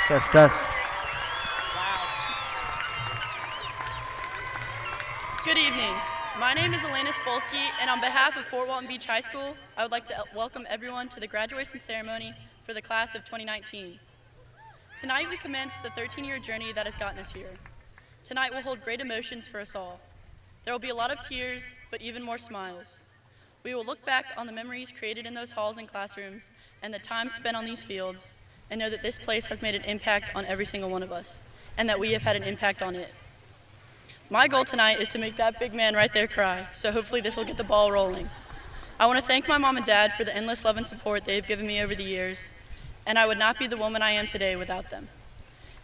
Test. Good evening. My name is Elena Spolsky, and on behalf of Fort Walton Beach High School, I would like to welcome everyone to the graduation ceremony for the class of 2019. Tonight we commence the 13-year journey that has gotten us here. Tonight will hold great emotions for us all. There will be a lot of tears, but even more smiles. We will look back on the memories created in those halls and classrooms and the time spent on these fields and know that this place has made an impact on every single one of us and that we have had an impact on it. My goal tonight is to make that big man right there cry, so hopefully this will get the ball rolling. I want to thank my mom and dad for the endless love and support they've given me over the years, and I would not be the woman I am today without them.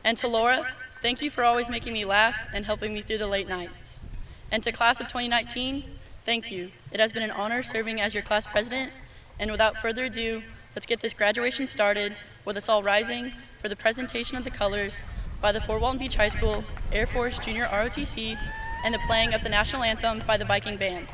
And to Laura, thank you for always making me laugh and helping me through the late nights. And to class of 2019, thank you. It has been an honor serving as your class president, and without further ado, let's get this graduation started with us all rising for the presentation of the colors by the Fort Walton Beach High School Air Force Junior ROTC and the playing of the national anthem by the Viking Band.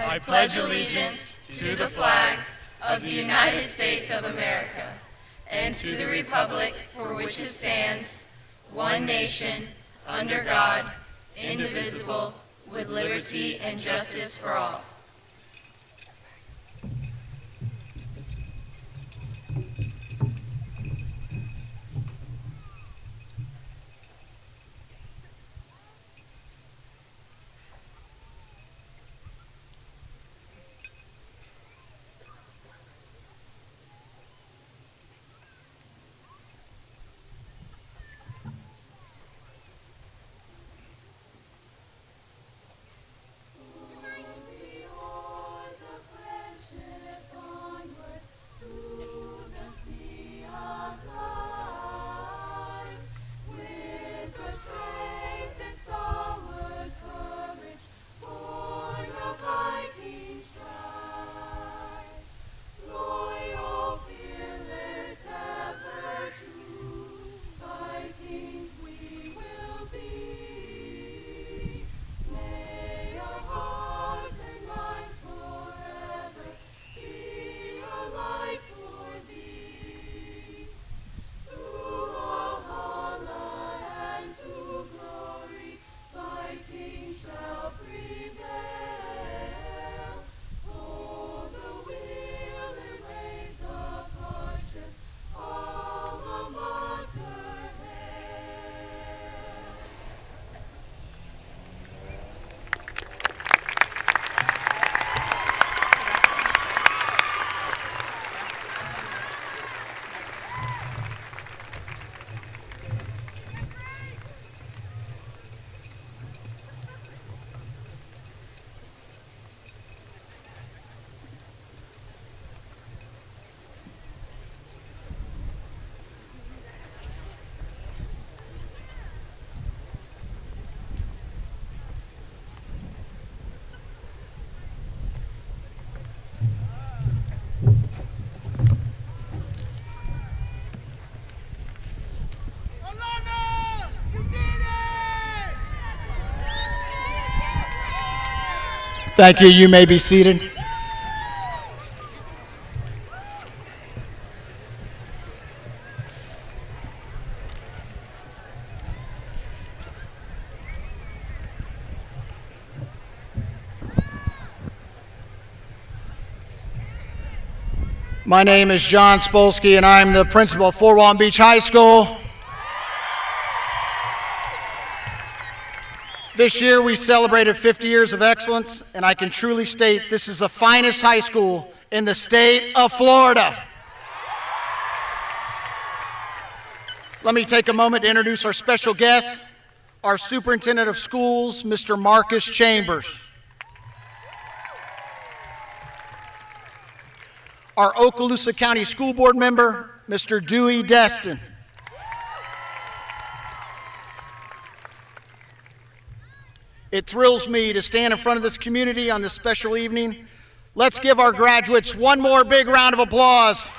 I pledge allegiance to the flag of the United States of America and to the republic for which it stands, one nation, under God, indivisible, with liberty and justice for all. Thank you. You may be seated. My name is John Spolsky, and I'm the principal of Fort Walton Beach High School. This year we celebrated 50 years of excellence, and I can truly state this is the finest high school in the state of Florida. Let me take a moment to introduce our special guest, our Superintendent of Schools, Mr. Marcus Chambers. Our Okaloosa County School Board member, Mr. Dewey Destin. It thrills me to stand in front of this community on this special evening. Let's give our graduates one more big round of applause.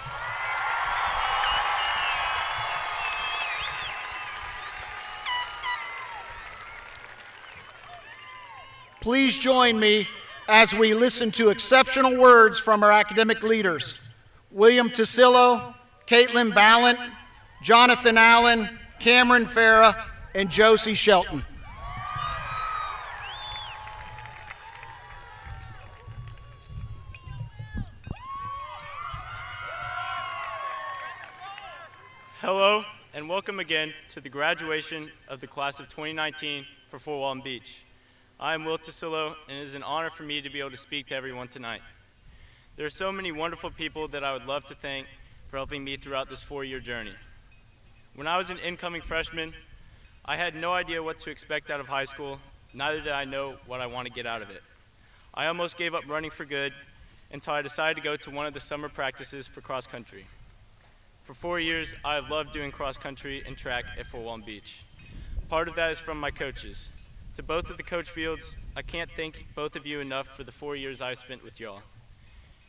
Please join me as we listen to exceptional words from our academic leaders, William Tassillo, Caitlin Ballant, Jonathan Allen, Cameron Farah, and Josie Shelton. Hello, and welcome again to the graduation of the class of 2019 for Fort Walton Beach. I am Will Tassillo, and it is an honor for me to be able to speak to everyone tonight. There are so many wonderful people that I would love to thank for helping me throughout this 4-year journey. When I was an incoming freshman, I had no idea what to expect out of high school, neither did I know what I want to get out of it. I almost gave up running for good until I decided to go to one of the summer practices for cross country. For 4 years, I have loved doing cross country and track at Fort Walton Beach. Part of that is from my coaches. To both of the coach fields, I can't thank both of you enough for the 4 years I've spent with y'all.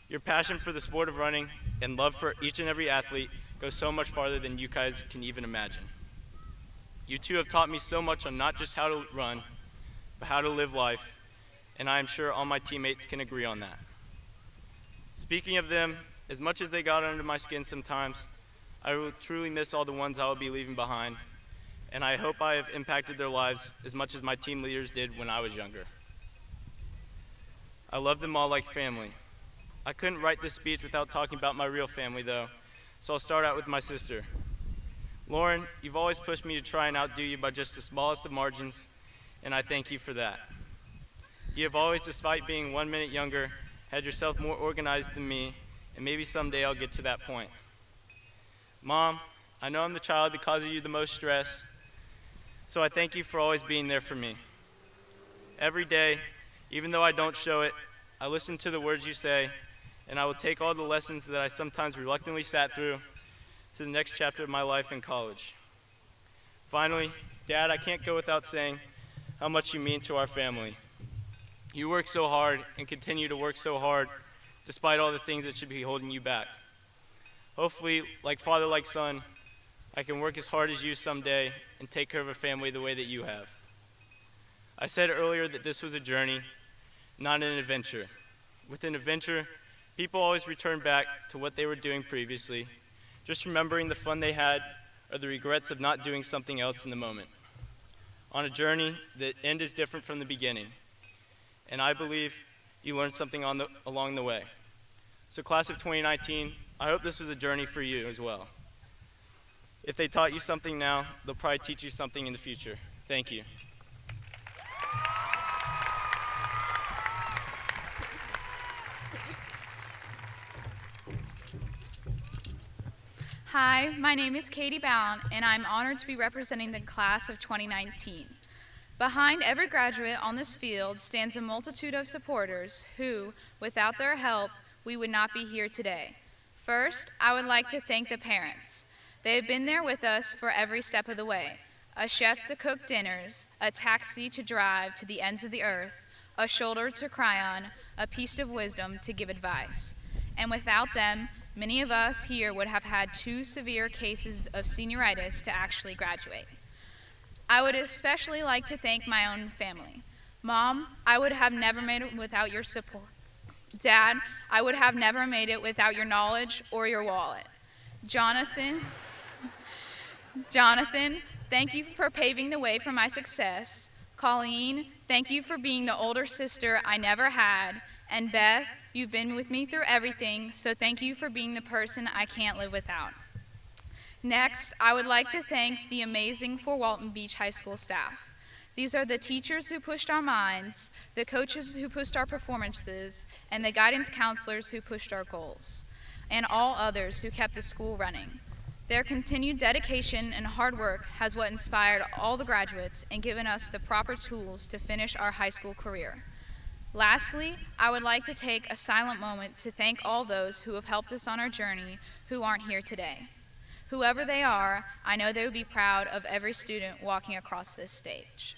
Your passion for the sport of running and love for each and every athlete goes so much farther than you guys can even imagine. You two have taught me so much on not just how to run, but how to live life, and I am sure all my teammates can agree on that. Speaking of them, as much as they got under my skin sometimes, I will truly miss all the ones I will be leaving behind, and I hope I have impacted their lives as much as my team leaders did when I was younger. I love them all like family. I couldn't write this speech without talking about my real family, though, so I'll start out with my sister. Lauren, you've always pushed me to try and outdo you by just the smallest of margins, and I thank you for that. You have always, despite being 1 minute younger, had yourself more organized than me, and maybe someday I'll get to that point. Mom, I know I'm the child that causes you the most stress, so I thank you for always being there for me. Every day, even though I don't show it, I listen to the words you say, and I will take all the lessons that I sometimes reluctantly sat through to the next chapter of my life in college. Finally, Dad, I can't go without saying how much you mean to our family. You work so hard and continue to work so hard despite all the things that should be holding you back. Hopefully, like father, like son, I can work as hard as you someday and take care of a family the way that you have. I said earlier that this was a journey, not an adventure. With an adventure, people always return back to what they were doing previously, just remembering the fun they had or the regrets of not doing something else in the moment. On a journey, the end is different from the beginning, and I believe you learned something along the way. So class of 2019, I hope this was a journey for you as well. If they taught you something now, they'll probably teach you something in the future. Thank you. Hi, my name is Katie Ballant, and I'm honored to be representing the class of 2019. Behind every graduate on this field stands a multitude of supporters who, without their help, we would not be here today. First, I would like to thank the parents. They have been there with us for every step of the way. A chef to cook dinners, a taxi to drive to the ends of the earth, a shoulder to cry on, a piece of wisdom to give advice. And without them, many of us here would have had 2 severe cases of senioritis to actually graduate. I would especially like to thank my own family. Mom, I would have never made it without your support. Dad, I would have never made it without your knowledge or your wallet. Jonathan, thank you for paving the way for my success. Colleen, thank you for being the older sister I never had. And Beth, you've been with me through everything, so thank you for being the person I can't live without. Next, I would like to thank the amazing Fort Walton Beach High School staff. These are the teachers who pushed our minds, the coaches who pushed our performances, and the guidance counselors who pushed our goals, and all others who kept the school running. Their continued dedication and hard work has what inspired all the graduates and given us the proper tools to finish our high school career. Lastly, I would like to take a silent moment to thank all those who have helped us on our journey who aren't here today. Whoever they are, I know they would be proud of every student walking across this stage.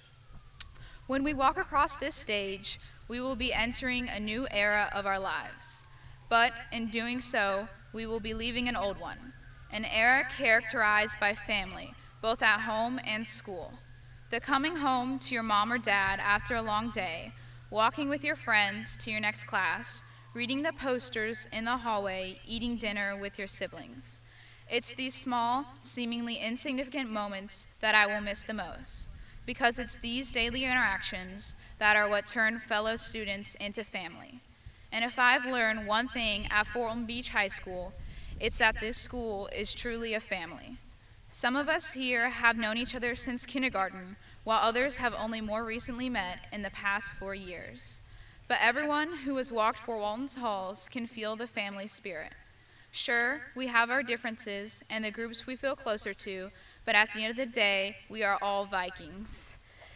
When we walk across this stage, we will be entering a new era of our lives. But in doing so, we will be leaving an old one, an era characterized by family, both at home and school. The coming home to your mom or dad after a long day, walking with your friends to your next class, reading the posters in the hallway, eating dinner with your siblings. It's these small, seemingly insignificant moments that I will miss the most, because it's these daily interactions that are what turn fellow students into family. And if I've learned one thing at Fort Walton Beach High School, it's that this school is truly a family. Some of us here have known each other since kindergarten, while others have only more recently met in the past 4 years. But everyone who has walked Fort Walton's halls can feel the family spirit. Sure, we have our differences and the groups we feel closer to, but at the end of the day, we are all Vikings.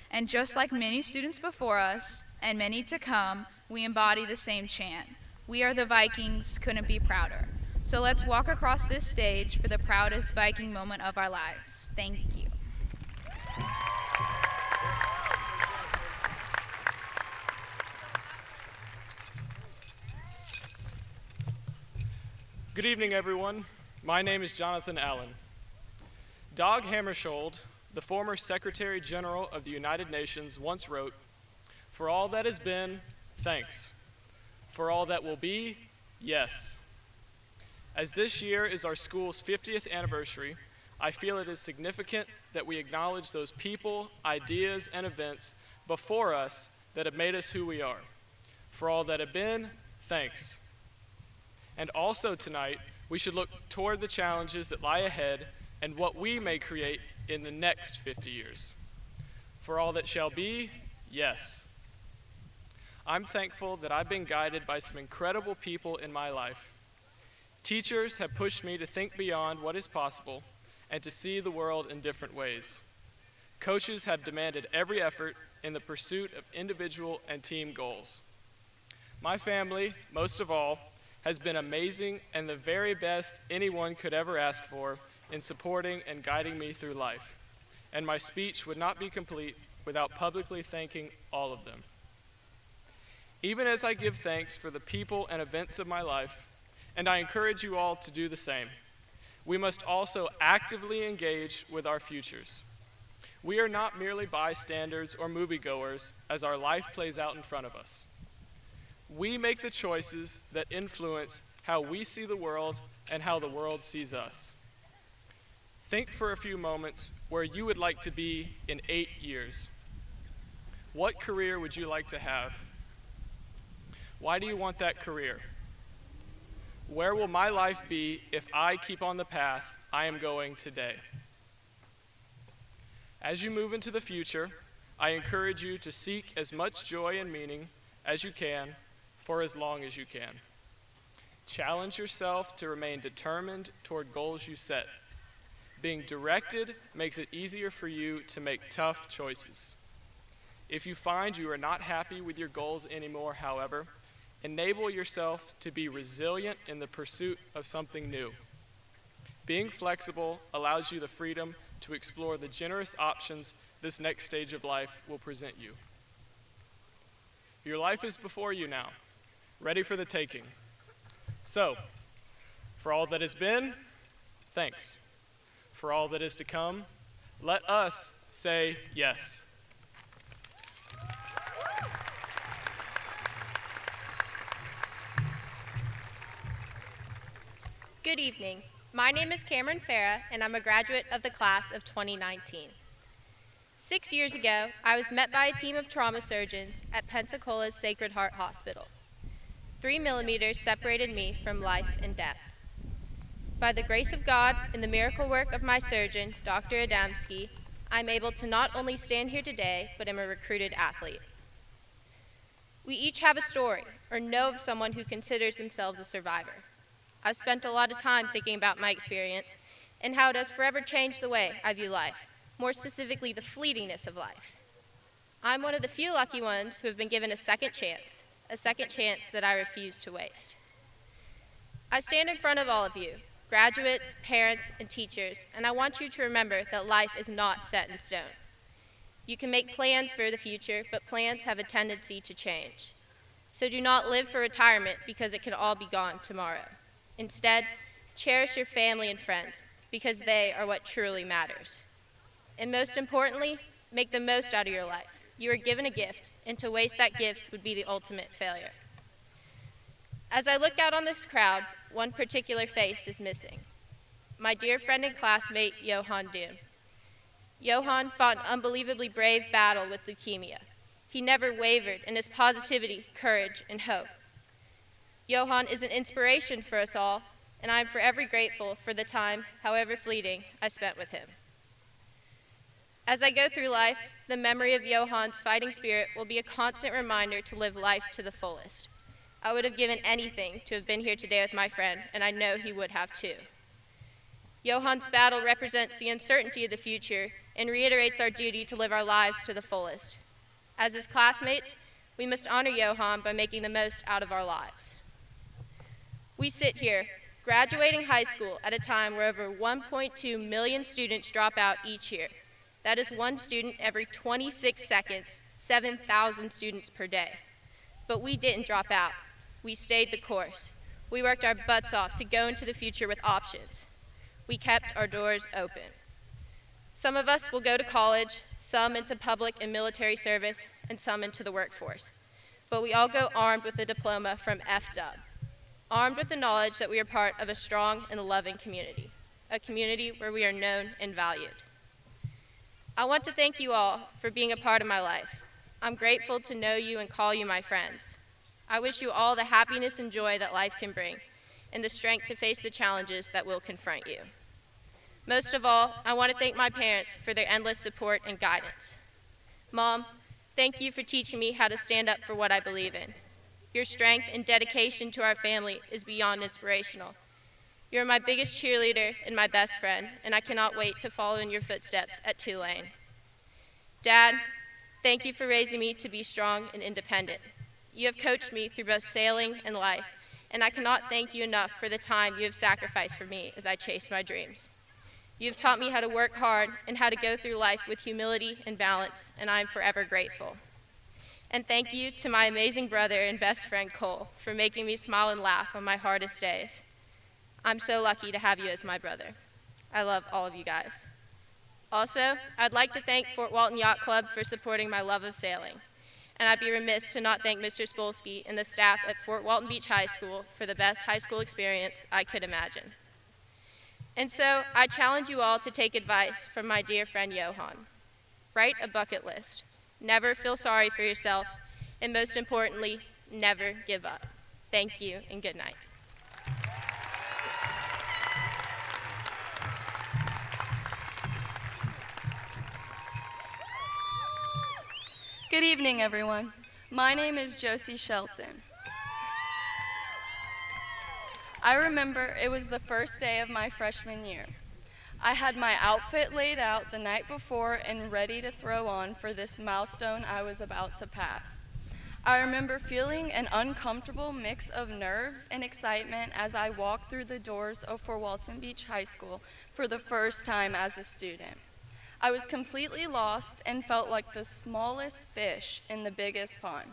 And just like many students before us, and many to come, we embody the same chant. We are the Vikings, couldn't be prouder. So let's walk across this stage for the proudest Viking moment of our lives. Thank you. Good evening, everyone. My name is Jonathan Allen. Dag Hammarskjöld, the former Secretary General of the United Nations, once wrote, "For all that has been, thanks. For all that will be, yes." As this year is our school's 50th anniversary, I feel it is significant that we acknowledge those people, ideas, and events before us that have made us who we are. For all that have been, thanks. And also tonight, we should look toward the challenges that lie ahead and what we may create in the next 50 years. For all that shall be, yes. I'm thankful that I've been guided by some incredible people in my life. Teachers have pushed me to think beyond what is possible and to see the world in different ways. Coaches have demanded every effort in the pursuit of individual and team goals. My family, most of all, has been amazing and the very best anyone could ever ask for in supporting and guiding me through life. And my speech would not be complete without publicly thanking all of them. Even as I give thanks for the people and events of my life, and I encourage you all to do the same, we must also actively engage with our futures. We are not merely bystanders or moviegoers as our life plays out in front of us. We make the choices that influence how we see the world and how the world sees us. Think for a few moments where you would like to be in 8 years. What career would you like to have? Why do you want that career? Where will my life be if I keep on the path I am going today? As you move into the future, I encourage you to seek as much joy and meaning as you can for as long as you can. Challenge yourself to remain determined toward goals you set. Being directed makes it easier for you to make tough choices. If you find you are not happy with your goals anymore, however, enable yourself to be resilient in the pursuit of something new. Being flexible allows you the freedom to explore the generous options this next stage of life will present you. Your life is before you now, ready for the taking. So, for all that has been, thanks. For all that is to come, let us say yes. Good evening. My name is Cameron Farah, and I'm a graduate of the class of 2019. 6 years ago, I was met by a team of trauma surgeons at Pensacola's Sacred Heart Hospital. 3 millimeters separated me from life and death. By the grace of God and the miracle work of my surgeon, Dr. Adamski, I'm able to not only stand here today, but am a recruited athlete. We each have a story, or know of someone who considers themselves a survivor. I've spent a lot of time thinking about my experience and how it has forever changed the way I view life, more specifically the fleetingness of life. I'm one of the few lucky ones who have been given a second chance that I refuse to waste. I stand in front of all of you, graduates, parents, and teachers, and I want you to remember that life is not set in stone. You can make plans for the future, but plans have a tendency to change. So do not live for retirement because it can all be gone tomorrow. Instead, cherish your family and friends because they are what truly matters. And most importantly, make the most out of your life. You are given a gift, and to waste that gift would be the ultimate failure. As I look out on this crowd, one particular face is missing. My dear friend and classmate, Johan Doom. Johan fought an unbelievably brave battle with leukemia. He never wavered in his positivity, courage, and hope. Johan is an inspiration for us all, and I am forever grateful for the time, however fleeting, I spent with him. As I go through life, the memory of Johan's fighting spirit will be a constant reminder to live life to the fullest. I would have given anything to have been here today with my friend, and I know he would have too. Johan's battle represents the uncertainty of the future and reiterates our duty to live our lives to the fullest. As his classmates, we must honor Johan by making the most out of our lives. We sit here, graduating high school at a time where over 1.2 million students drop out each year. That is one student every 26 seconds, 7,000 students per day. But we didn't drop out. We stayed the course. We worked our butts off to go into the future with options. We kept our doors open. Some of us will go to college, some into public and military service, and some into the workforce. But we all go armed with a diploma from FDUB, armed with the knowledge that we are part of a strong and loving community, a community where we are known and valued. I want to thank you all for being a part of my life. I'm grateful to know you and call you my friends. I wish you all the happiness and joy that life can bring, and the strength to face the challenges that will confront you. Most of all, I want to thank my parents for their endless support and guidance. Mom, thank you for teaching me how to stand up for what I believe in. Your strength and dedication to our family is beyond inspirational. You're my biggest cheerleader and my best friend, and I cannot wait to follow in your footsteps at Tulane. Dad, thank you for raising me to be strong and independent. You have coached me through both sailing and life, and I cannot thank you enough for the time you have sacrificed for me as I chase my dreams. You have taught me how to work hard and how to go through life with humility and balance, and I am forever grateful. And thank you to my amazing brother and best friend, Cole, for making me smile and laugh on my hardest days. I'm so lucky to have you as my brother. I love all of you guys. Also, I'd like to thank Fort Walton Yacht Club for supporting my love of sailing. And I'd be remiss to not thank Mr. Spolsky and the staff at Fort Walton Beach High School for the best high school experience I could imagine. And so, I challenge you all to take advice from my dear friend Johan. Write a bucket list. Never feel sorry for yourself. And most importantly, never give up. Thank you and good night. Good evening, everyone. My name is Josie Shelton. I remember it was the first day of my freshman year. I had my outfit laid out the night before and ready to throw on for this milestone I was about to pass. I remember feeling an uncomfortable mix of nerves and excitement as I walked through the doors of Fort Walton Beach High School for the first time as a student. I was completely lost and felt like the smallest fish in the biggest pond.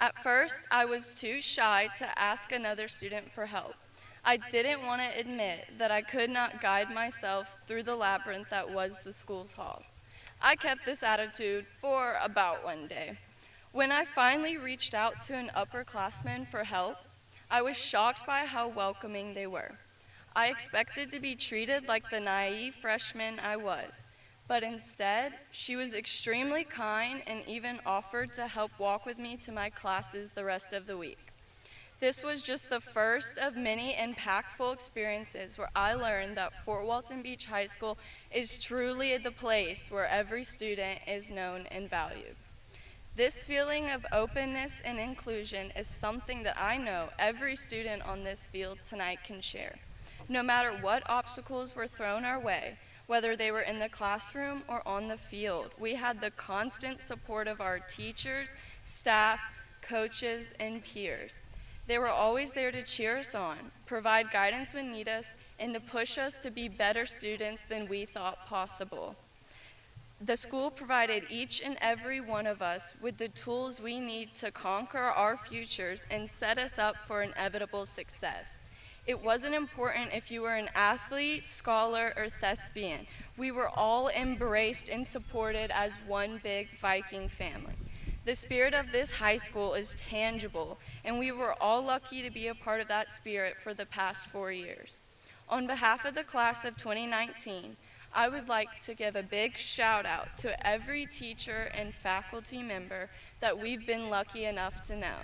At first, I was too shy to ask another student for help. I didn't want to admit that I could not guide myself through the labyrinth that was the school's halls. I kept this attitude for about one day. When I finally reached out to an upperclassman for help, I was shocked by how welcoming they were. I expected to be treated like the naive freshman I was, but instead, she was extremely kind and even offered to help walk with me to my classes the rest of the week. This was just the first of many impactful experiences where I learned that Fort Walton Beach High School is truly the place where every student is known and valued. This feeling of openness and inclusion is something that I know every student on this field tonight can share. No matter what obstacles were thrown our way, whether they were in the classroom or on the field, we had the constant support of our teachers, staff, coaches, and peers. They were always there to cheer us on, provide guidance when needed us, and to push us to be better students than we thought possible. The school provided each and every one of us with the tools we need to conquer our futures and set us up for inevitable success. It wasn't important if you were an athlete, scholar, or thespian. We were all embraced and supported as one big Viking family. The spirit of this high school is tangible, and we were all lucky to be a part of that spirit for the past 4 years. On behalf of the class of 2019, I would like to give a big shout out to every teacher and faculty member that we've been lucky enough to know,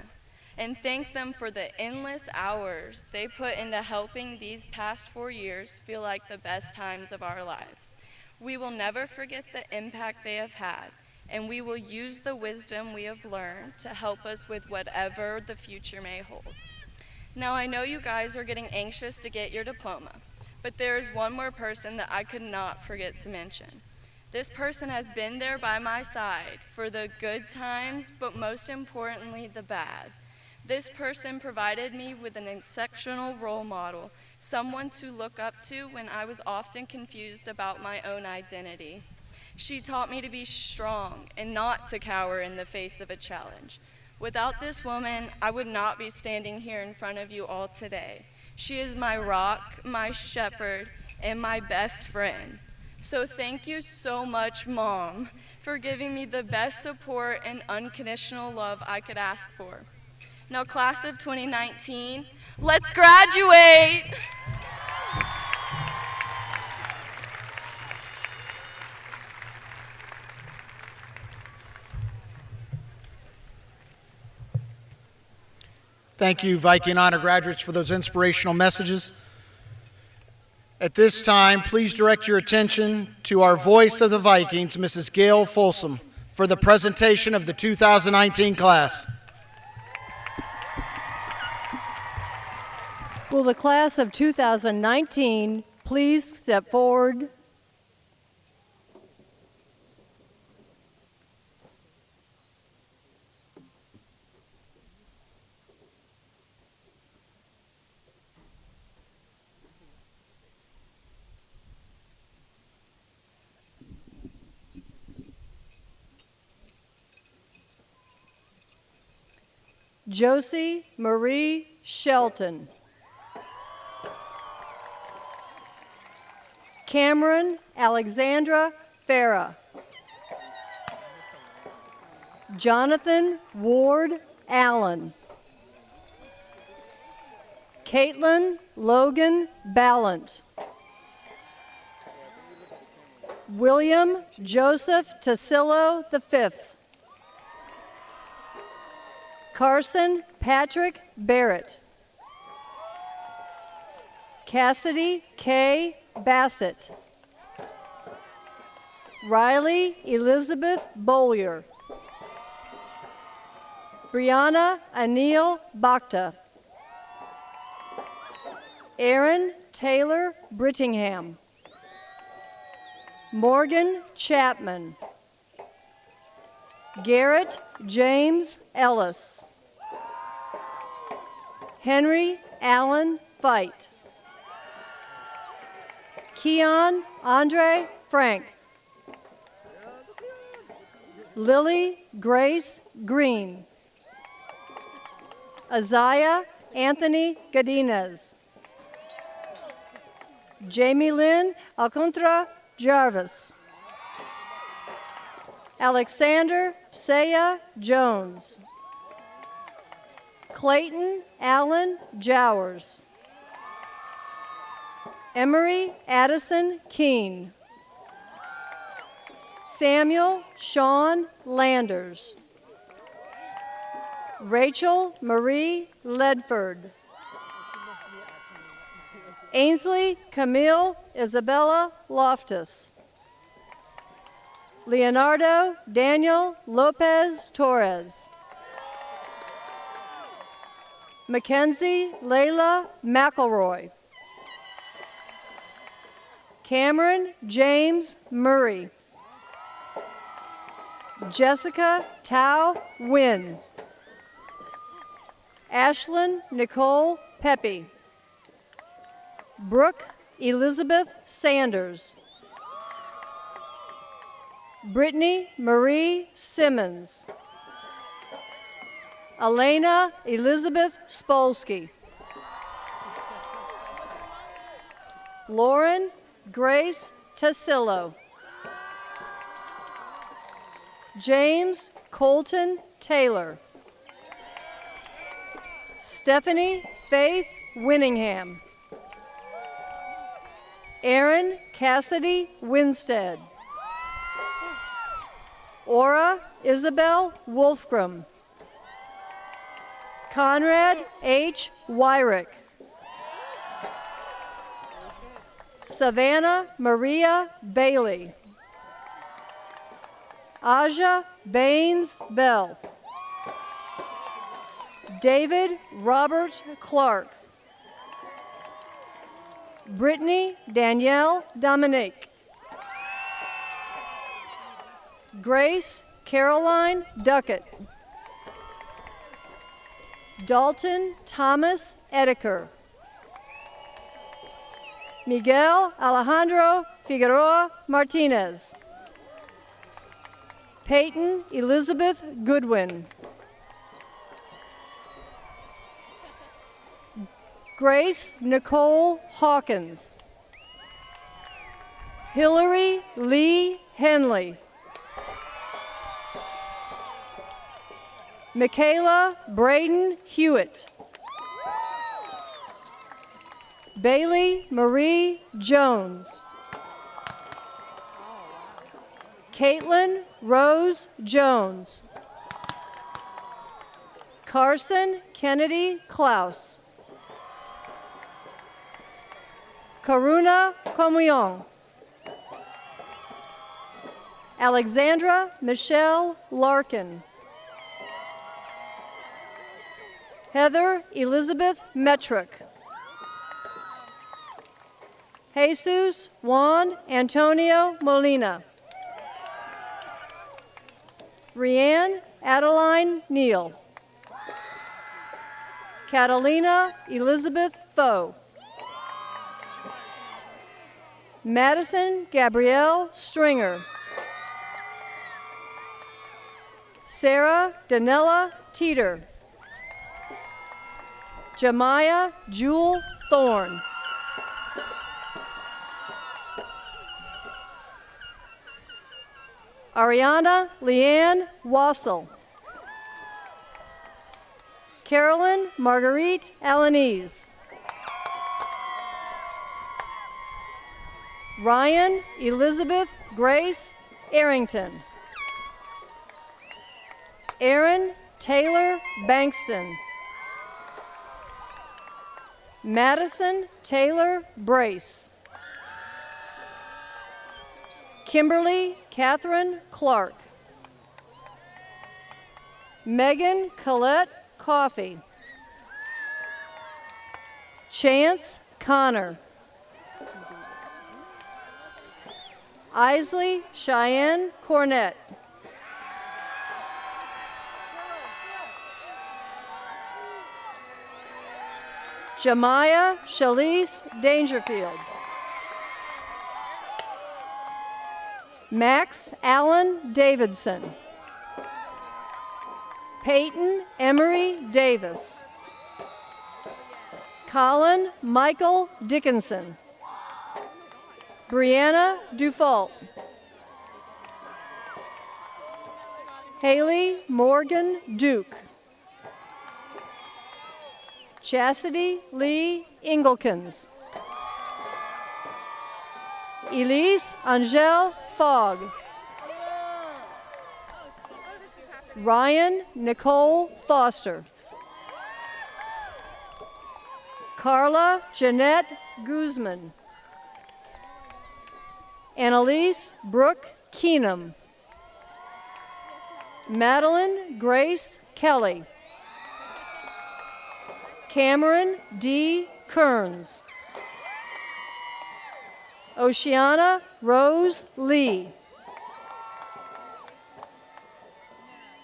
and thank them for the endless hours they put into helping these past 4 years feel like the best times of our lives. We will never forget the impact they have had, and we will use the wisdom we have learned to help us with whatever the future may hold. Now, I know you guys are getting anxious to get your diploma, but there is one more person that I could not forget to mention. This person has been there by my side for the good times, but most importantly, the bad. This person provided me with an exceptional role model, someone to look up to when I was often confused about my own identity. She taught me to be strong and not to cower in the face of a challenge. Without this woman, I would not be standing here in front of you all today. She is my rock, my shepherd, and my best friend. So thank you so much, Mom, for giving me the best support and unconditional love I could ask for. Now, class of 2019, let's graduate! Thank you, Viking Honor graduates, for those inspirational messages. At this time, please direct your attention to our voice of the Vikings, Mrs. Gail Folsom, for the presentation of the 2019 class. Will the class of 2019 please step forward? Josie Marie Shelton. Cameron Alexandra Farah. Jonathan Ward Allen. Caitlin Logan Ballant. William Joseph Tassillo V. Carson Patrick Barrett. Cassidy K. Bassett. Riley Elizabeth Bollier. Brianna Anil Bhakta. Aaron Taylor Brittingham. Morgan Chapman. Garrett James Ellis. Henry Allen Fight. Keon Andre Frank. Lily Grace Green. Isaiah Anthony Godinez. Jamie Lynn Alcantara Jarvis. Alexander Saya Jones. Clayton Allen Jowers. Emery Addison Keene. Samuel Sean Landers. Rachel Marie Ledford. Ainsley Camille Isabella Loftus. Leonardo Daniel Lopez Torres. Mackenzie Layla McElroy. Cameron James Murray. Jessica Tao Wynn. Ashlyn Nicole Pepe. Brooke Elizabeth Sanders. Brittany Marie Simmons. Elena Elizabeth Spolsky. Lauren Grace Tassillo. James Colton Taylor. Stephanie Faith Winningham. Aaron Cassidy Winstead. Aura Isabel Wolfgram. Conrad H. Wyrick. Savannah Maria Bailey. Aja Baines Bell. David Robert Clark. Brittany Danielle Dominique. Grace Caroline Duckett. Dalton Thomas Edeker. Miguel Alejandro Figueroa Martinez. Peyton Elizabeth Goodwin. Grace Nicole Hawkins. Hillary Lee Henley. Michaela Braden Hewitt. Bailey Marie Jones. Caitlin Rose Jones. Carson Kennedy Klaus. Karuna Comillon. Alexandra Michelle Larkin. Heather Elizabeth Metrick. Jesus Juan Antonio Molina. Rianne Adeline Neal. Catalina Elizabeth Foe. Madison Gabrielle Stringer. Sarah Danella Teeter. Jemiah Jewel Thorne. Ariana Leanne Wassel. Carolyn Marguerite Alanese. Ryan Elizabeth Grace Arrington. Aaron Taylor Bankston. Madison Taylor Brace. Kimberly Catherine Clark. Megan Collette Coffey. Chance Connor. Isley Cheyenne Cornett. Jemiah Shalise Dangerfield. Max Allen Davidson. Peyton Emery Davis. Colin Michael Dickinson. Brianna Dufault. Haley Morgan Duke. Chastity Lee Engelkins. Elise Angel Fogg. Ryan Nicole Foster. Carla Jeanette Guzman. Annalise Brooke Keenum. Madeline Grace Kelly. Cameron D. Kearns. Oceana Rose Lee.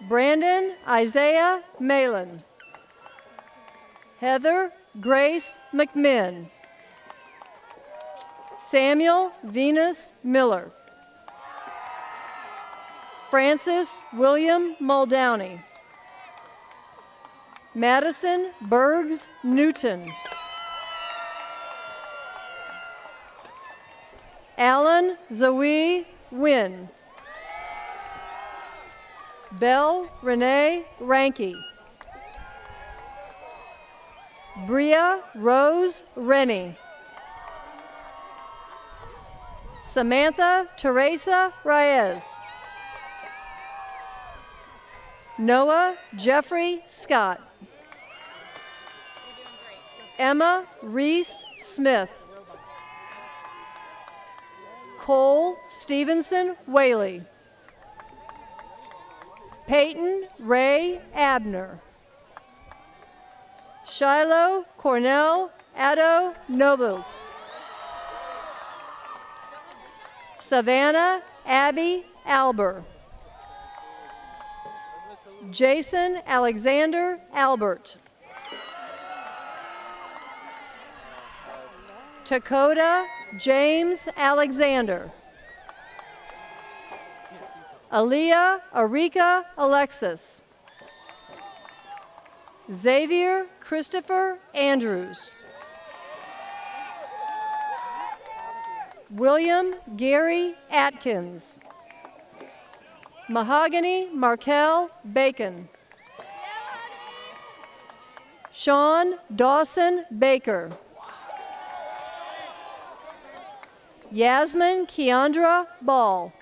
Brandon Isaiah Malin. Heather Grace McMinn. Samuel Venus Miller. Francis William Muldowney. Madison Bergs Newton. Alan Zoe Wynn. Belle Renee Ranke. Bria Rose Rennie. Samantha Teresa Reyes. Noah Jeffrey Scott. Emma Reese Smith. Cole Stevenson Whaley. Peyton Ray Abner. Shiloh Cornell Addo Nobles. Savannah Abby Alber. Jason Alexander Albert. Dakota James Alexander. Aaliyah Arika Alexis. Xavier Christopher Andrews. William Gary Atkins. Mahogany Markel Bacon. Sean Dawson Baker. Yasmin Keandra Ball.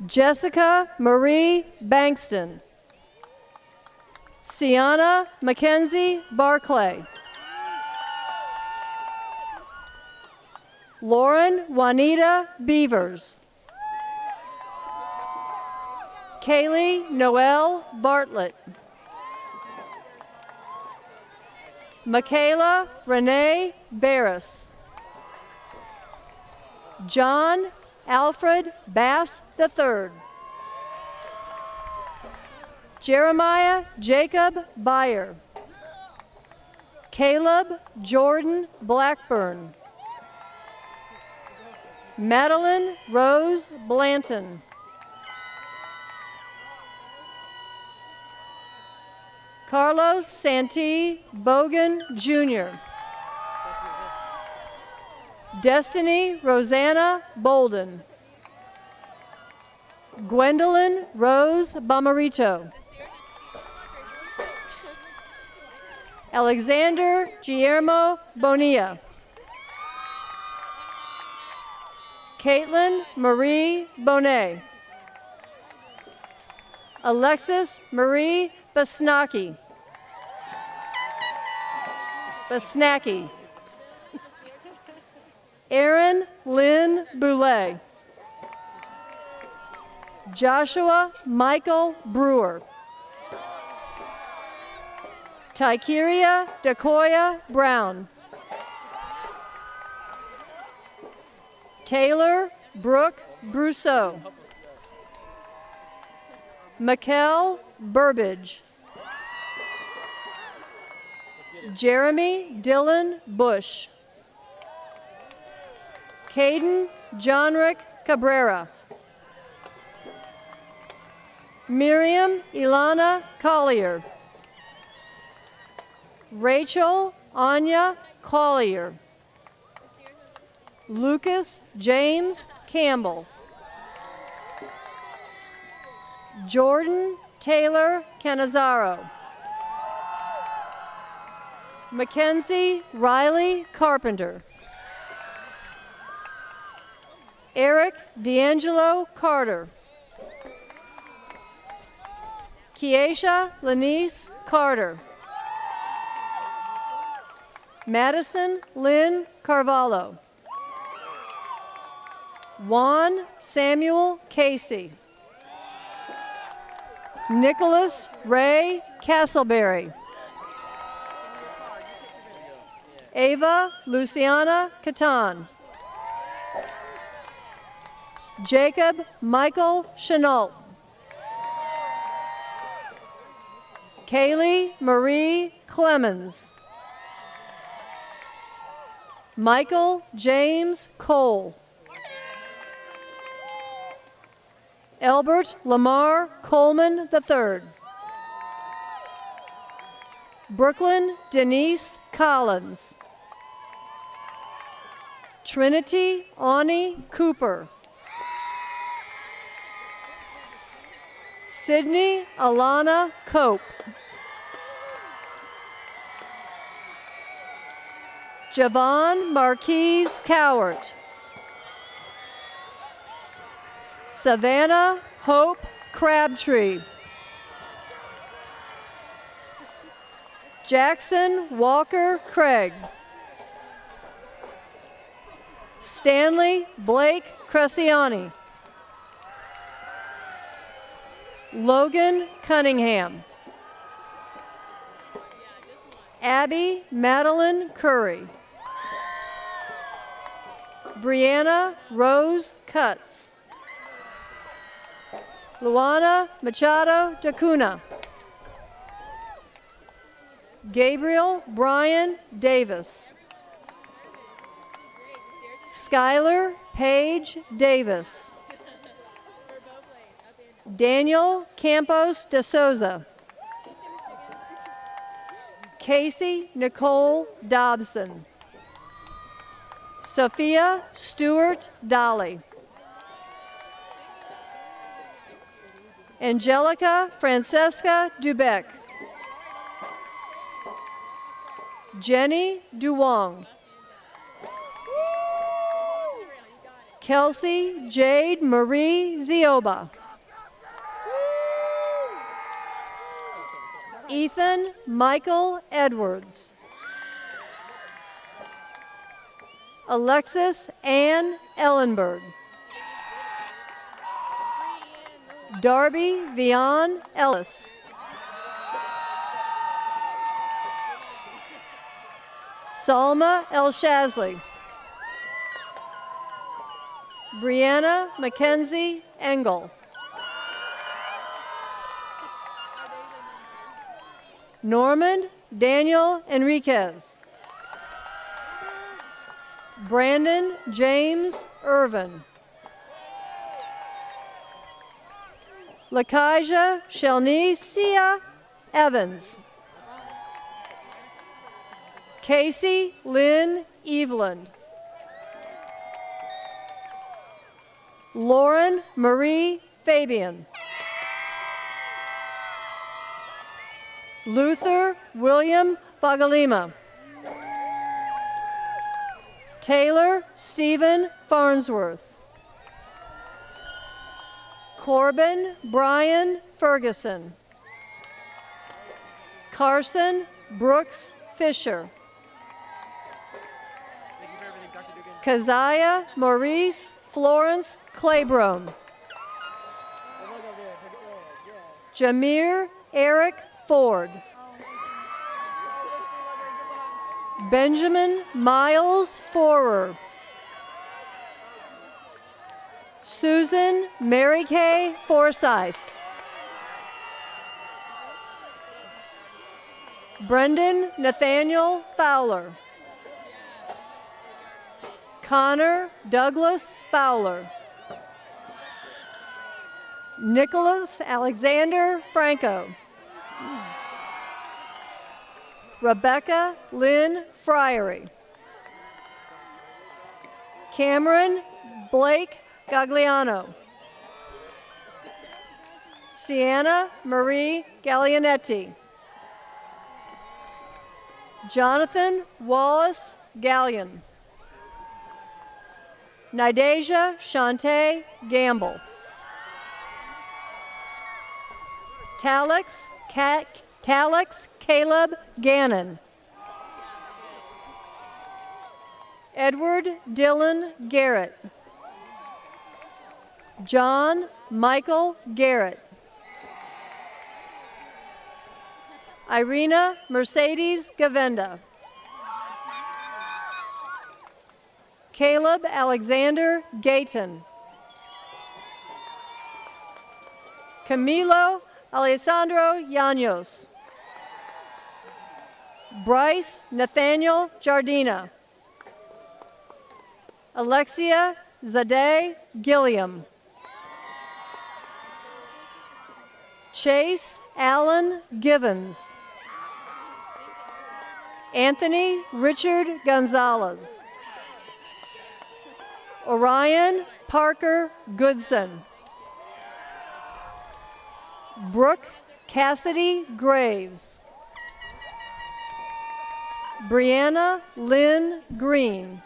Jessica Marie Bankston. Sienna Mackenzie Barclay. Lauren Juanita Beavers. Kaylee Noel Bartlett. Michaela Renee Barris. John Alfred Bass III. Jeremiah Jacob Byer. Caleb Jordan Blackburn. Madeline Rose Blanton. Carlos Santee Bogan Jr. Destiny Rosanna Bolden. Gwendolyn Rose Bamarito. Alexander Guillermo Bonilla. Caitlin Marie Bonet. Alexis Marie Basnaki. Aaron Lynn Boulay. Joshua Michael Brewer. Tykeria Dakoya Brown. Taylor Brooke Brousseau. Mikkel Burbage. Jeremy Dylan Bush. Caden Johnrick Cabrera. Miriam Ilana Collier. Rachel Anya Collier. Lucas James Campbell. Jordan Taylor Canizaro. Mackenzie Riley Carpenter. Eric D'Angelo Carter. Keisha Lanice Carter. Madison Lynn Carvalho. Juan Samuel Casey. Nicholas Ray Castleberry. Ava Luciana Catan. Jacob Michael Chenault. Kaylee Marie Clemens. Michael James Cole. Albert Lamar Coleman III. Brooklyn Denise Collins. Trinity Ani Cooper. Sydney Alana Cope. Javon Marquise Cowart. Savannah Hope Crabtree. Jackson Walker Craig. Stanley Blake Cresciani. Logan Cunningham. Abby Madeline Curry. Brianna Rose Cutts. Luana Machado Dacuna. Gabriel Brian Davis. Skylar Paige Davis. Daniel Campos de Souza. Casey Nicole Dobson. Sophia Stewart Dolly. Angelica Francesca Dubeck. Jenny Duwong. Kelsey Jade Marie Zioba. Ethan Michael Edwards. Alexis Ann Ellenberg. Darby Vian Ellis. Salma El Shazli. Brianna Mackenzie Engel. Norman Daniel Enriquez. Brandon James Irvin. Lakaja Shelnicia Evans. Casey Lynn Eveland. Lauren Marie Fabian. Luther William Fagalima. Taylor Stephen Farnsworth. Corbin Brian Ferguson. Carson Brooks Fisher. Keziah Maurice Florence Claiborne. Jameer Eric Ford. Benjamin Miles Forer. Susan Mary Kay Forsyth. Brendan Nathaniel Fowler. Connor Douglas Fowler. Nicholas Alexander Franco. Rebecca Lynn Friery. Cameron Blake Gagliano. Sienna Marie Gallianetti. Jonathan Wallace Gallion. Nidasia Shantae Gamble. Talix Caleb Gannon. Edward Dylan Garrett. John Michael Garrett. Irina Mercedes Gavenda. Caleb Alexander Gayton. Camilo Alessandro Llanos. Bryce Nathaniel Jardina. Alexia Zadeh Gilliam. Chase Allen Givens. Anthony Richard Gonzalez. Orion Parker Goodson. Brooke Cassidy Graves. Brianna Lynn Green.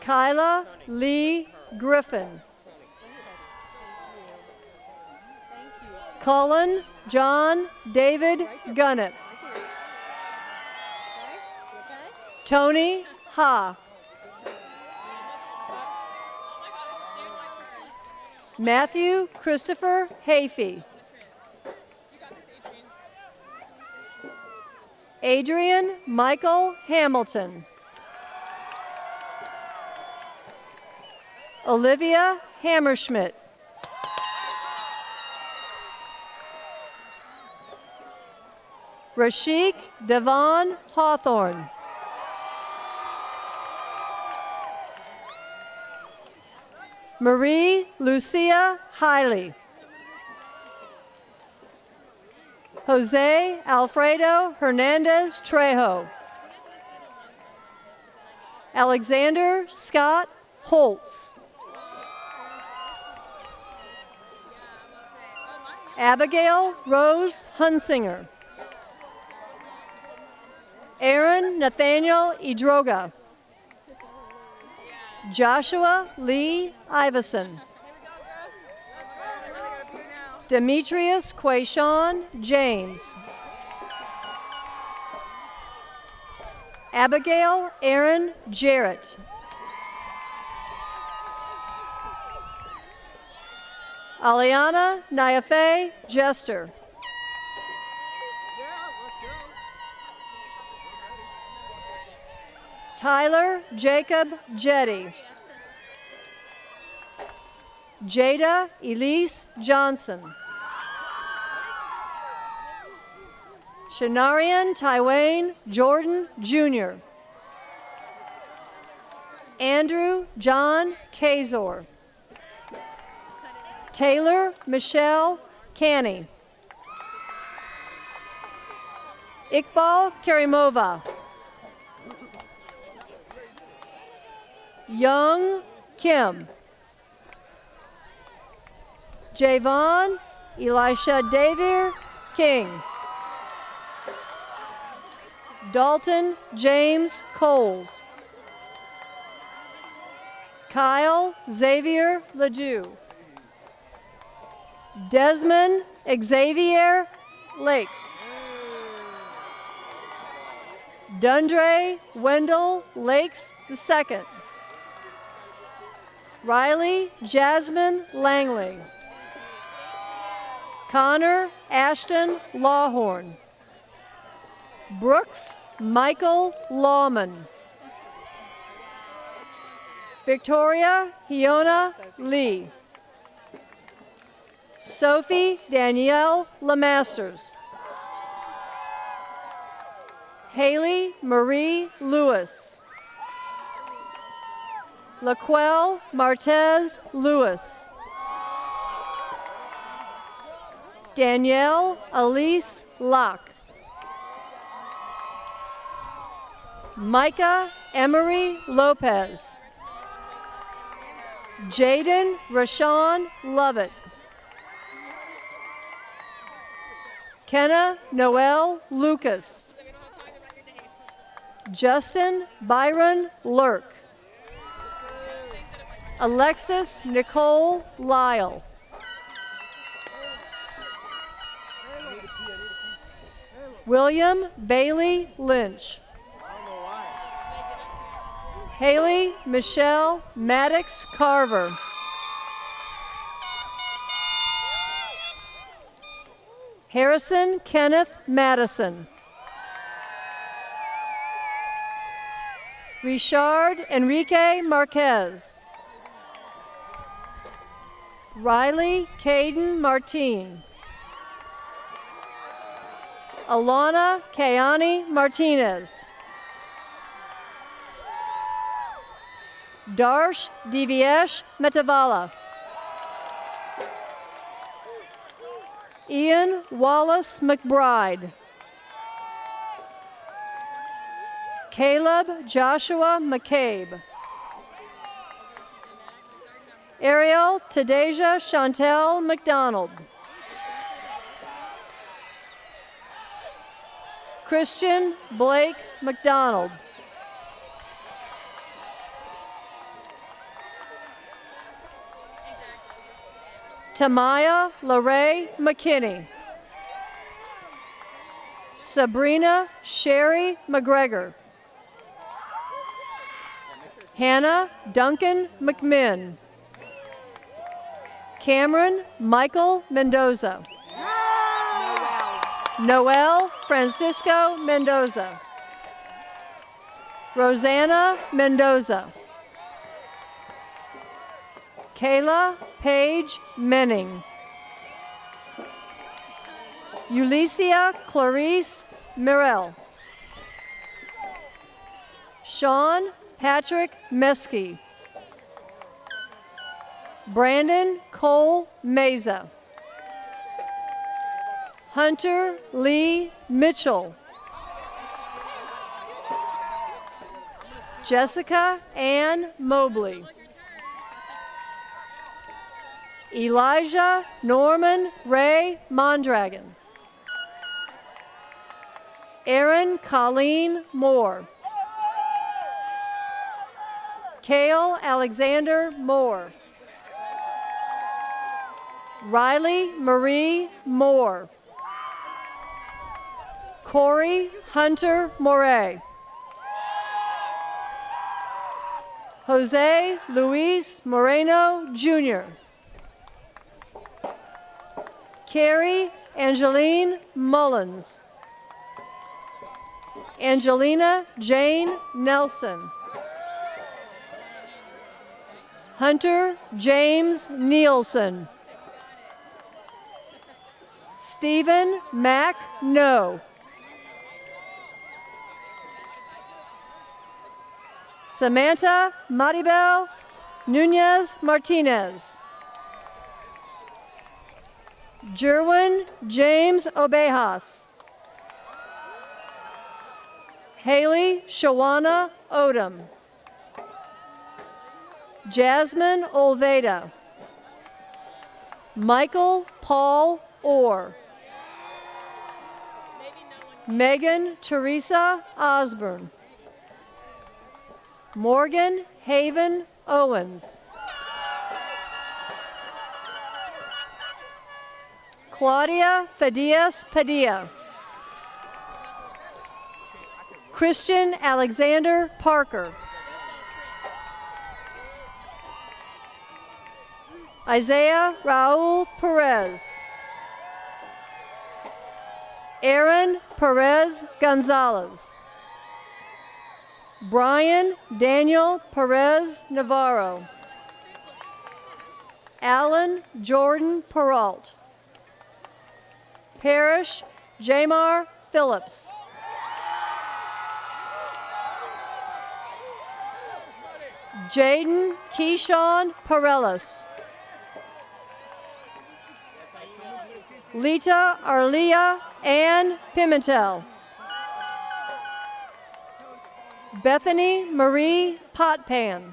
Kyla Lee Griffin. Cullen John David Gunnett. Tony Ha. Matthew Christopher Hafey. Adrian Michael Hamilton. Olivia Hammerschmidt. Rashik Devon Hawthorne. Marie Lucia Hiley. Jose Alfredo Hernandez Trejo. Alexander Scott Holtz. Abigail Rose Hunsinger. Aaron Nathaniel Idroga. Joshua Lee Iverson. Demetrius Quayshawn James. Abigail Aaron Jarrett. Aliana Nyafe Jester. Tyler Jacob Jetty. Jada Elise Johnson. Shanarian Tywayne Jordan Jr. Andrew John Kazor. Taylor Michelle Canny. Iqbal Karimova. Young Kim. Javon Elisha Davir King. Dalton James Coles. Kyle Xavier Ledoux. Desmond Xavier Lakes. Dundre Wendell Lakes II. Riley Jasmine Langley. Connor Ashton Lawhorn. Brooks Michael Lawman. Victoria Hiona Lee. Sophie Danielle Lemasters. Haley Marie Lewis. Laquel Martez Lewis. Danielle Elise Locke. Micah Emery Lopez. Jaden Rashawn Lovett. Kenna Noel Lucas. Justin Byron Lurk. Alexis Nicole Lyle. William Bailey Lynch. Haley Michelle Maddox Carver. Harrison Kenneth Madison. Richard Enrique Marquez. Riley Caden Martin. Alana Kayani Martinez. Darsh Divyesh Metavala. Ian Wallace McBride. Caleb Joshua McCabe. Ariel Tadeja Chantel McDonald. Christian Blake McDonald. Tamaya LaRae McKinney. Sabrina Sherry McGregor. Hannah Duncan McMinn. Cameron Michael Mendoza. Noel Francisco Mendoza. Rosanna Mendoza. Kayla Paige Menning. Ulysia Clarice Mirel. Sean Patrick Mesky. Brandon Cole Meza. Hunter Lee Mitchell. Jessica Ann Mobley. Elijah Norman Ray Mondragon. Aaron Colleen Moore. Cale Alexander Moore. Riley Marie Moore. Corey Hunter Moray. Jose Luis Moreno Jr. Carrie Angeline Mullins. Angelina Jane Nelson. Hunter James Nielsen. Stephen Mack No. Samantha Maribel Nunez Martinez. Jerwin James Obejas. Haley Shawana Odom. Jasmine Olveda. Michael Paul Orr. Megan Teresa Osborne. Morgan Haven Owens. Claudia Fadias Padilla. Christian Alexander Parker. Isaiah Raul Perez. Aaron Perez Gonzalez. Brian Daniel Perez Navarro. Alan Jordan Peralt. Parrish Jamar Phillips. Jaden Keyshawn Perellis. Lita Arlia Ann Pimentel. Bethany Marie Potpan.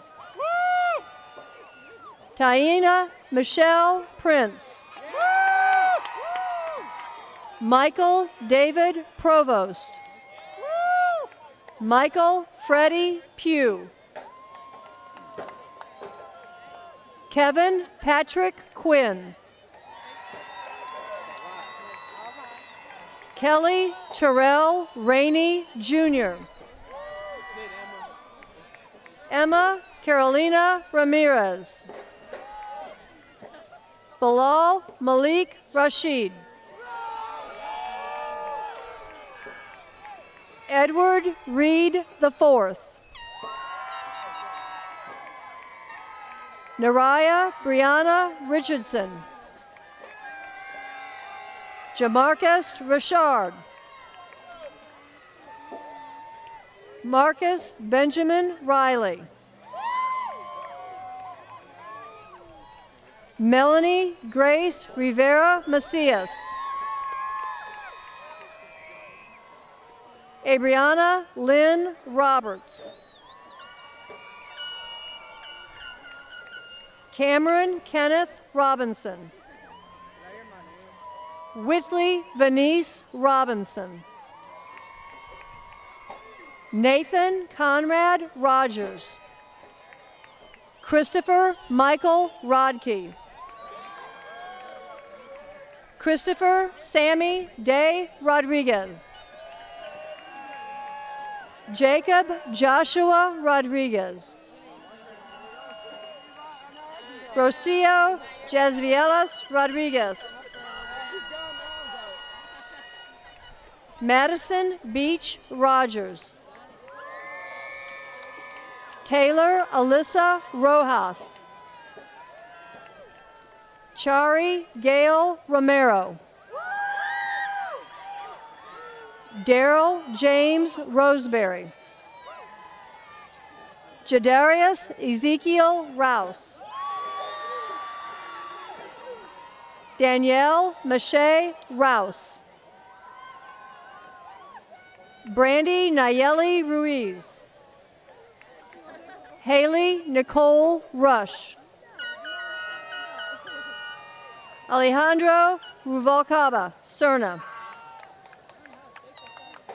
Taina Michelle Prince. Michael David Provost. Michael Freddie Pugh. Kevin Patrick Quinn. Kelly Terrell Rainey Jr. Emma Carolina Ramirez. Bilal Malik Rashid. Edward Reed IV. Naraya Brianna Richardson. Jamarcus Richard. Marcus Benjamin Riley. Melanie Grace Rivera Macias. Abriana Lynn Roberts. Cameron Kenneth Robinson. Whitley Venice Robinson. Nathan Conrad Rogers. Christopher Michael Rodkey. Christopher Sammy Day Rodriguez. Jacob Joshua Rodriguez. Rocio Jasvielas Rodriguez. Madison Beach Rogers. Taylor Alyssa Rojas. Chari Gail Romero. Daryl James Roseberry. Jadarius Ezekiel Rouse. Danielle Mache Rouse. Brandy Nayeli Ruiz. Haley Nicole Rush. Alejandro Ruvalcaba Cerna.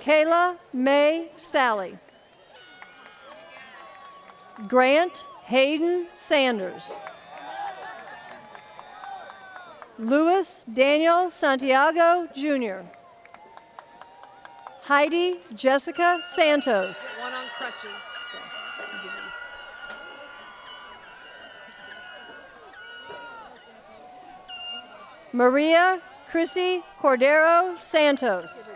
Kayla May Sally. Grant Hayden Sanders. Louis Daniel Santiago Jr. Heidi Jessica Santos. One on crutches. Maria Chrissy Cordero Santos.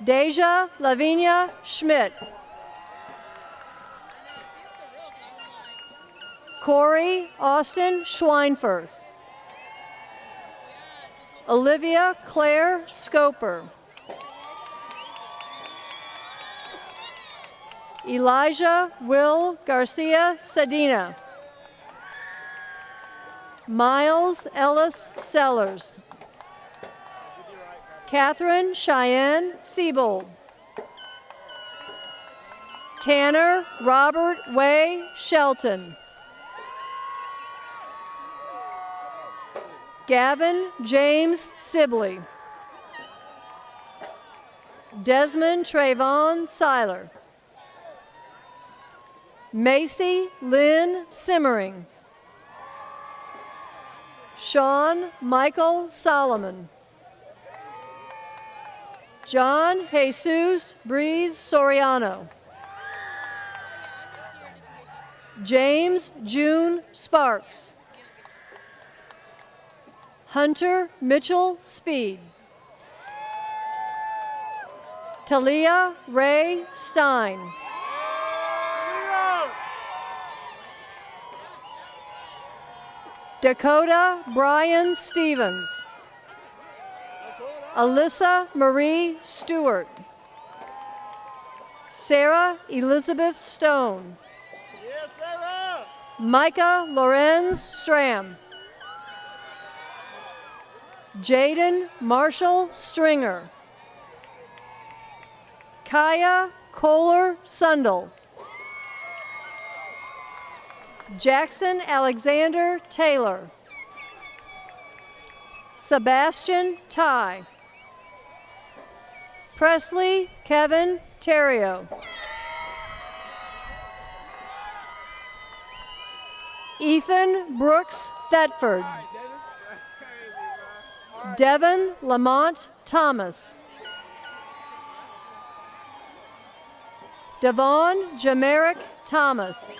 Deja Lavinia Schmidt. Corey Austin Schweinfurth. Olivia Claire Scoper. Elijah Will Garcia Sedina. Miles Ellis Sellers. Catherine Cheyenne Siebold. Tanner Robert Way Shelton. Gavin James Sibley. Desmond Trayvon Seiler. Macy Lynn Simmering. Sean Michael Solomon. John Jesus Breeze Soriano. James June Sparks. Hunter Mitchell Speed. Talia Ray Stein. Dakota Brian Stevens. Alyssa Marie Stewart. Sarah Elizabeth Stone. Yes, Sarah! Micah Lorenz Stram. Jaden Marshall Stringer. Kaya Kohler Sundel. Jackson Alexander Taylor. Sebastian Ty. Presley Kevin Terrio. Ethan Brooks Thetford. Devin Lamont Thomas. Devon Jamerick Thomas.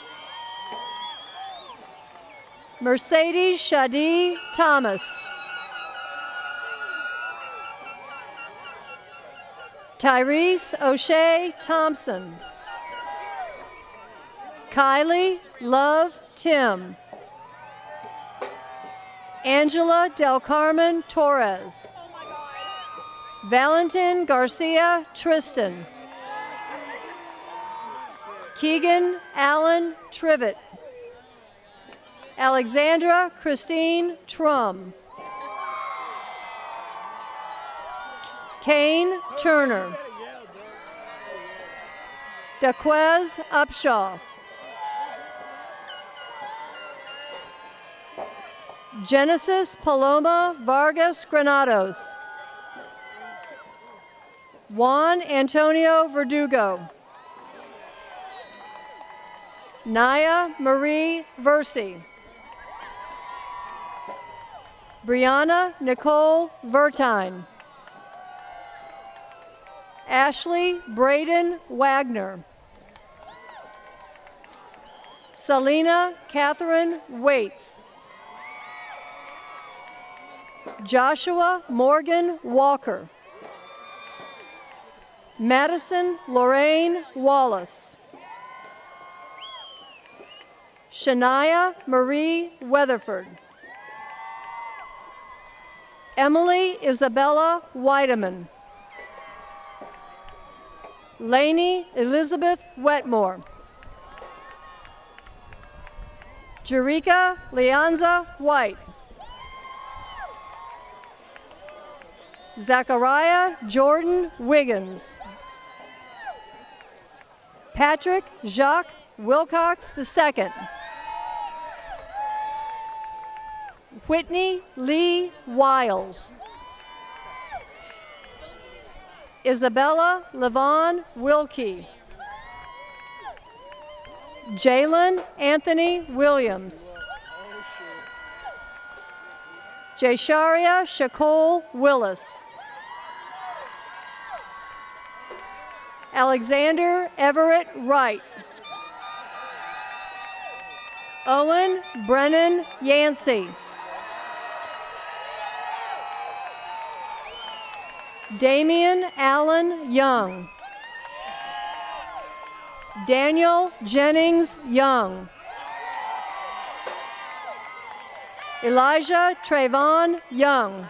Mercedes Shadi Thomas. Tyrese O'Shea Thompson. Kylie Love Tim. Angela Del Carmen Torres. Valentin Garcia Tristan. Keegan Allen Trivet. Alexandra Christine Trum. Kane Turner. Daquez Upshaw. Genesis Paloma Vargas Granados. Juan Antonio Verdugo. Naya Marie Versi. Brianna Nicole Vertine. Ashley Braden Wagner. Selena Catherine Waits. Joshua Morgan Walker. Madison Lorraine Wallace. Shania Marie Weatherford. Emily Isabella Weideman. Lainey Elizabeth Wetmore. Jerika Leanza White. Zachariah Jordan Wiggins. Patrick Jacques Wilcox II. Whitney Lee Wiles. Isabella Levon Wilkie. Jalen Anthony Williams. Jaysharia Shakol Willis. Alexander Everett Wright. Owen Brennan Yancey. Damian Allen Young. Daniel Jennings Young. Elijah Trayvon Young.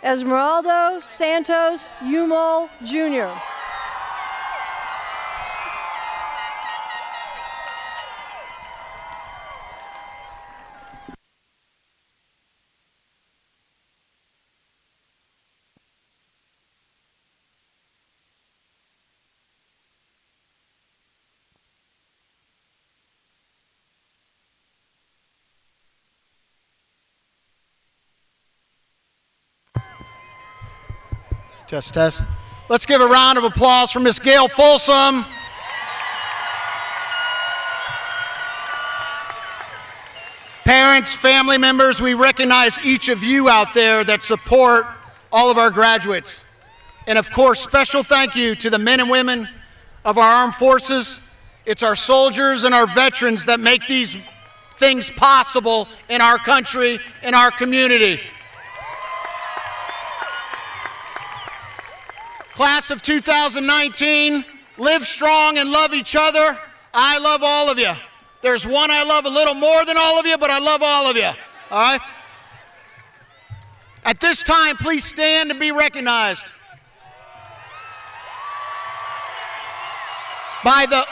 Esmeraldo Santos Umol Jr. Test, test. Let's give a round of applause for Miss Gail Folsom. Parents, family members, we recognize each of you out there that support all of our graduates. And of course, special thank you to the men and women of our armed forces. It's our soldiers and our veterans that make these things possible in our country, in our community. Class of 2019, live strong and love each other. I love all of you. There's one I love a little more than all of you, but I love all of you. All right? At this time, please stand and be recognized. By the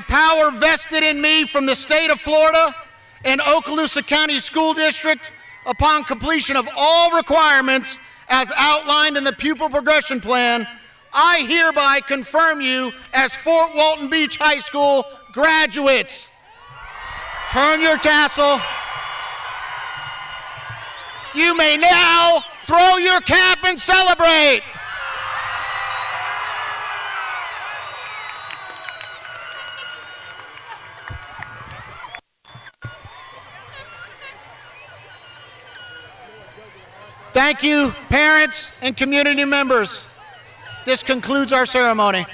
power vested in me from the state of Florida in Okaloosa County School District upon completion of all requirements as outlined in the pupil progression plan, I hereby confirm you as Fort Walton Beach High School graduates. Turn your tassel. You may now throw your cap and celebrate. Thank you, parents and community members. This concludes our ceremony.